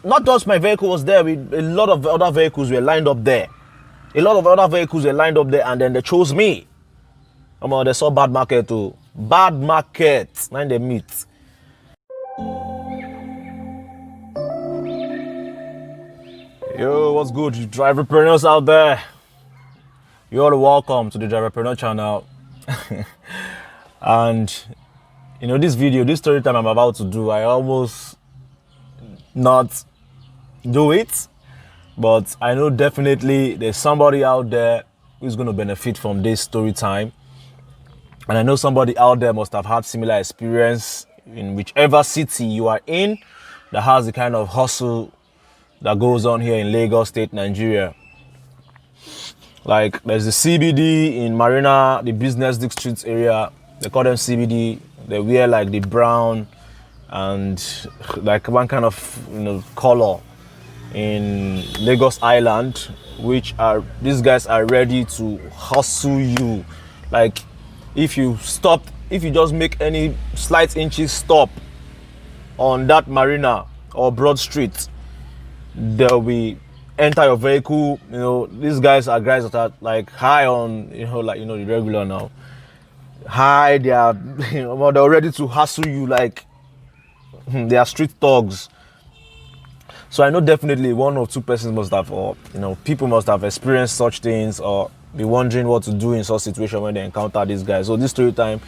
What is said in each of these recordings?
not just my vehicle was there, a lot of other vehicles were lined up there. A lot of other vehicles were lined up there, and then they chose me. Come on, they saw bad market too. Bad market, and they meet. Yo, what's good, you driverpreneurs out there? You're all welcome to the Driverpreneur channel. And you know, this story time I'm about to do, I almost not do it, but I know definitely there's somebody out there who's going to benefit from this story time. And I know somebody out there must have had similar experience in whichever city you are in that has the kind of hustle that goes on here in Lagos State, Nigeria. Like there's the CBD in Marina, the business district area. They call them CBD. They wear like the brown and like one kind of, you know, color in Lagos Island, which are, these guys are ready to hustle you. Like if you just make any slight inches stop on that Marina or Broad Street, they'll be enter your vehicle. You know, these guys are guys that are like high on, you know, like, you know, the regular now. High, they are, you know, they're ready to hustle you like they are street thugs. So I know definitely one or two persons must have, or you know, people must have experienced such things or be wondering what to do in such situation when they encounter these guys. So this story time,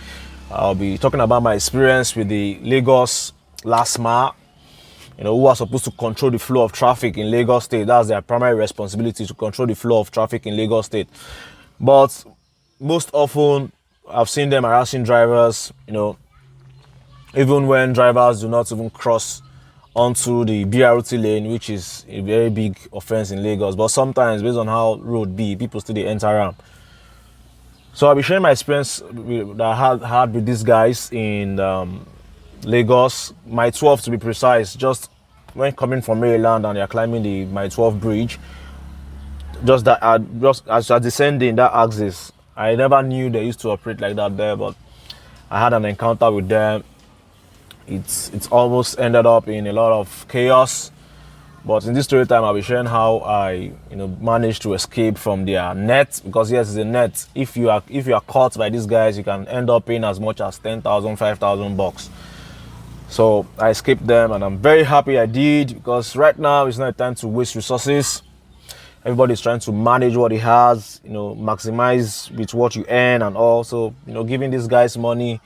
I'll be talking about my experience with the Lagos LASTMA, you know, who are supposed to control the flow of traffic in Lagos State. That's their primary responsibility, to control the flow of traffic in Lagos State. But most often, I've seen them harassing drivers, you know, even when drivers do not even cross onto the BRT lane, which is a very big offense in Lagos. But sometimes, based on how road be, people still enter around. So I'll be sharing my experience that I had with these guys in Lagos, Mile 12 to be precise. Just when coming from Maryland and they're climbing the Mile 12 bridge, just as you're descending that axis, I never knew they used to operate like that there, but I had an encounter with them. It's almost ended up in a lot of chaos. But in this story time, I'll be sharing how I, you know, managed to escape from their net, because yes, it's a net. If you are caught by these guys, you can end up paying as much as 10,000, 5,000 bucks. So I escaped them, and I'm very happy I did, because right now it's not a time to waste resources. Everybody's trying to manage what he has, you know, maximize with what you earn, and also, you know, giving these guys money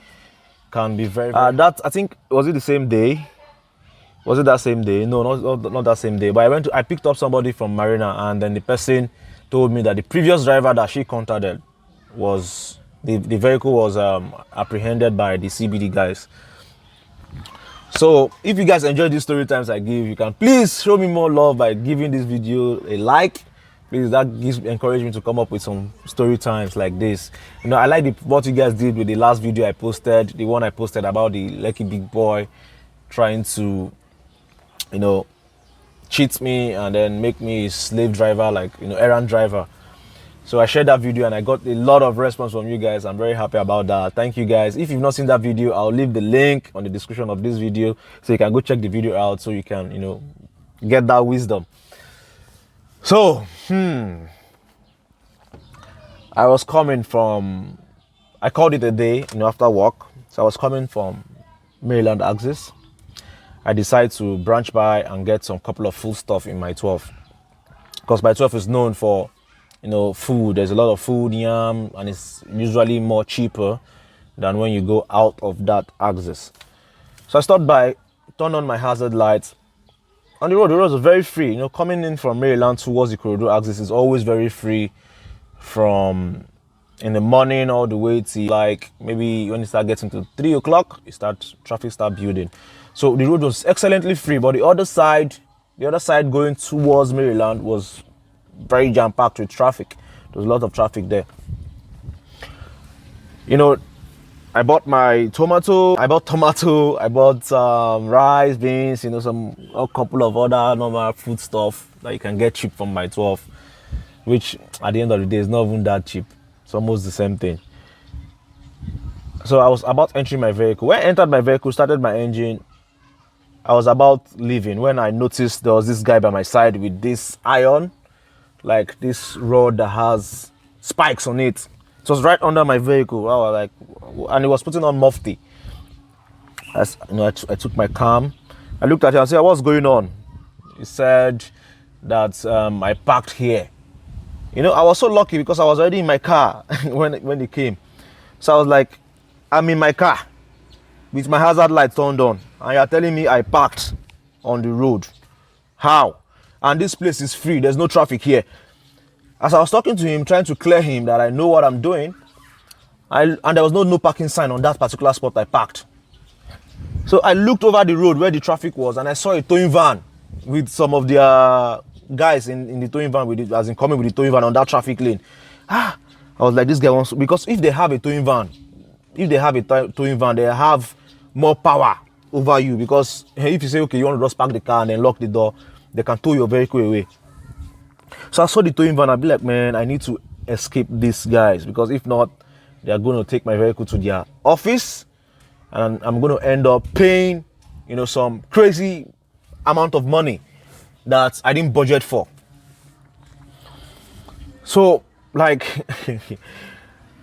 can be very, that, I think, was it the same day? Was it that same day? No, not that same day. But I picked up somebody from Marina, and then the person told me that the previous driver that she contacted was, the vehicle was apprehended by the CBD guys. So if you guys enjoy these story times I give, you can please show me more love by giving this video a like. Please, that gives encouragement to come up with some story times like this. You know, I like what you guys did with the last video I posted, the one I posted about the Lekki Big boy trying to, you know, cheat me and then make me a slave driver, like, you know, errand driver. So I shared that video and I got a lot of response from you guys. I'm very happy about that. Thank you guys. If you've not seen that video, I'll leave the link on the description of this video so you can go check the video out, so you can, you know, get that wisdom. So, I was coming from, I called it a day, you know, after work. So I was coming from Maryland axis. I decided to branch by and get some couple of food stuff in Mile 12, because Mile 12 is known for, you know, food. There's a lot of food, yam, and it's usually more cheaper than when you go out of that axis. So I stopped by, turned on my hazard lights. On the road was very free. You know, coming in from Maryland towards the corridor axis is always very free, from in the morning all the way to like maybe when you start getting to 3 o'clock, traffic start building. So the road was excellently free, but the other side going towards Maryland was very jam-packed with traffic. There was a lot of traffic there. You know, I bought tomato, I bought rice, beans, you know, a couple of other normal food stuff that you can get cheap from Mile 12, which at the end of the day is not even that cheap. It's almost the same thing. So I was about entering my vehicle. When I entered my vehicle, started my engine, I was about leaving when I noticed there was this guy by my side with this iron, like this rod that has spikes on it. It was right under my vehicle. I was like, and he was putting on mufti. As you know, I took my cam. I looked at him and said, "What's going on?" He said that I parked here. You know, I was so lucky because I was already in my car when he came. So I was like, I'm in my car with my hazard light turned on, and you're telling me I parked on the road. How? And this place is free. There's no traffic here. As I was talking to him, trying to clear him that I know what I'm doing, and there was no parking sign on that particular spot I parked. So I looked over the road where the traffic was, and I saw a towing van with some of their guys in the towing van, with it, as in coming with the towing van on that traffic lane. I was like, this guy wants, because if they have a towing van, they have more power over you, because if you say, okay, you want to just park the car and then lock the door, they can tow your vehicle away. So I saw the towing van, I'd be like, man, I need to escape these guys, because if not, they are going to take my vehicle to their office, and I'm going to end up paying, you know, some crazy amount of money that I didn't budget for. So, like,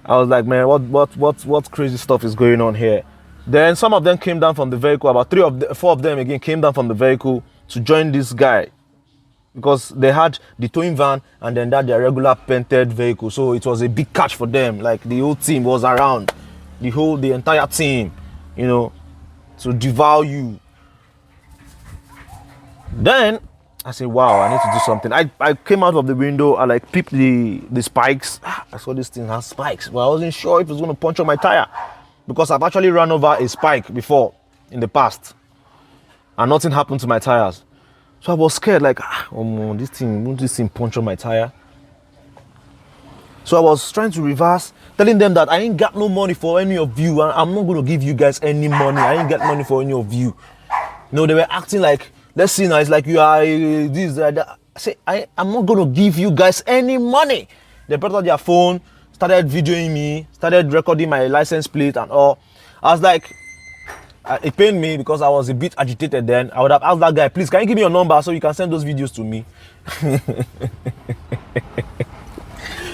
I was like, man, what crazy stuff is going on here? Then some of them came down from the vehicle. About four of them again came down from the vehicle to join this guy, because they had the towing van and then that their regular painted vehicle. So it was a big catch for them. Like, the whole team was around, the entire team, you know, to devour you. Then I said, wow, I need to do something. I came out of the window, I like peeped the spikes. I saw this thing has spikes, but I wasn't sure if it was going to puncture my tire, because I've actually run over a spike before in the past and nothing happened to my tires. So I was scared, like, won't this thing puncture my tire? So I was trying to reverse, telling them that I ain't got no money for any of you, and I'm not going to give you guys any money. I ain't got money for any of you. You know, they were acting like, let's see now, it's like you are this, that. I say, I'm not going to give you guys any money. They brought out their phone, started videoing me, started recording my license plate and all. I was like, it pained me because I was a bit agitated then. I would have asked that guy, please, can you give me your number so you can send those videos to me?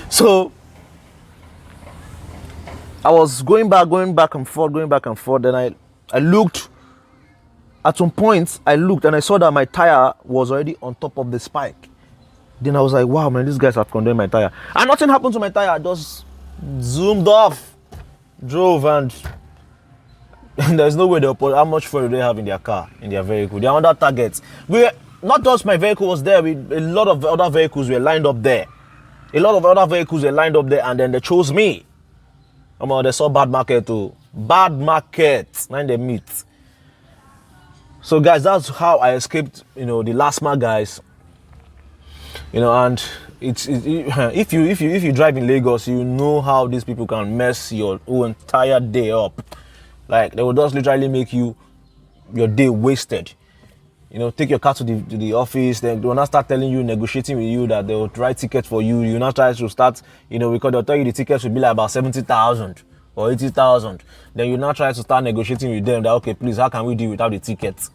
So I was going back and forth. Then I looked. At some point, I looked and I saw that my tire was already on top of the spike. Then I was like, wow, man, these guys have condemned my tire. And nothing happened to my tire. I just zoomed off, drove, and there's no way they'll put how much fuel do they have in their car, in their vehicle. They are under targets. Not just my vehicle was there, a lot of other vehicles were lined up there. And then they chose me. They saw bad market too. Bad market. Nine they meet. So guys, that's how I escaped, you know, the LASTMA guys. You know, and if you drive in Lagos, you know how these people can mess your whole entire day up. Like, they will just literally make your day wasted. You know, take your car to the office, then they will not start telling you, negotiating with you, that they will write tickets for you. You not try to start, you know, because they'll tell you the tickets will be like about 70,000 or 80,000. Then you not try to start negotiating with them that, okay, please, how can we do without the tickets?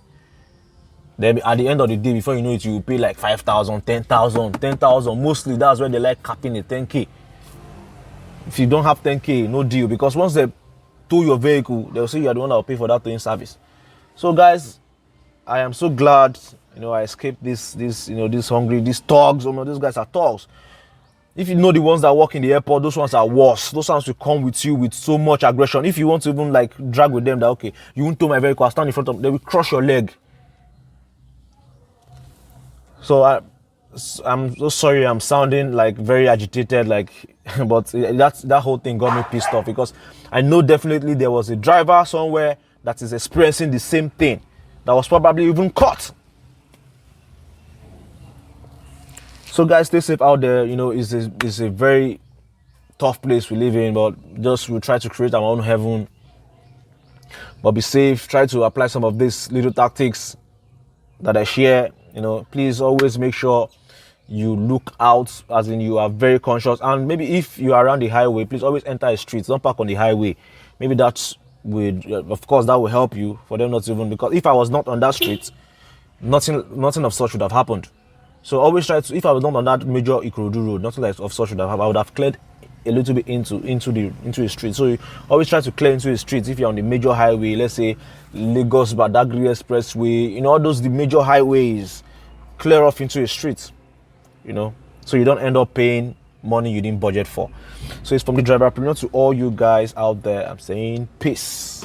Then at the end of the day, before you know it, you will pay like 5,000, 10,000. Mostly that's where they like capping the 10K. If you don't have 10K, no deal, because once they tow your vehicle, they'll say you are the one that will pay for that towing service. So guys, I am so glad, you know, I escaped these thugs. These guys are thugs. If you know the ones that work in the airport, those ones are worse. Those ones will come with you with so much aggression. If you want to even like drag with them, that okay, you won't tow my vehicle, I'll stand in front of them, they will crush your leg. So I'm so sorry, I'm sounding like very agitated, like, but that whole thing got me pissed off, because I know definitely there was a driver somewhere that is experiencing the same thing, that was probably even caught. So guys, stay safe out there. You know, it's a very tough place we live in, but we'll try to create our own heaven. But be safe, try to apply some of these little tactics that I share. You know, please always make sure you look out, as in you are very conscious. And maybe if you are around the highway, please always enter a street. Don't park on the highway. Maybe that's with of course that will help you for them not to even, because if I was not on that street, nothing of such would have happened. So always try to, if I was not on that major Ikorodu road, nothing like of such would have happened. I would have cleared a little bit into the street. So you always try to clear into the streets. If you're on the major highway, let's say Lagos Badagry Expressway, you know, all those the major highways, clear off into the streets, you know, so you don't end up paying money you didn't budget for. So it's from the driverpreneur to all you guys out there. I'm saying peace.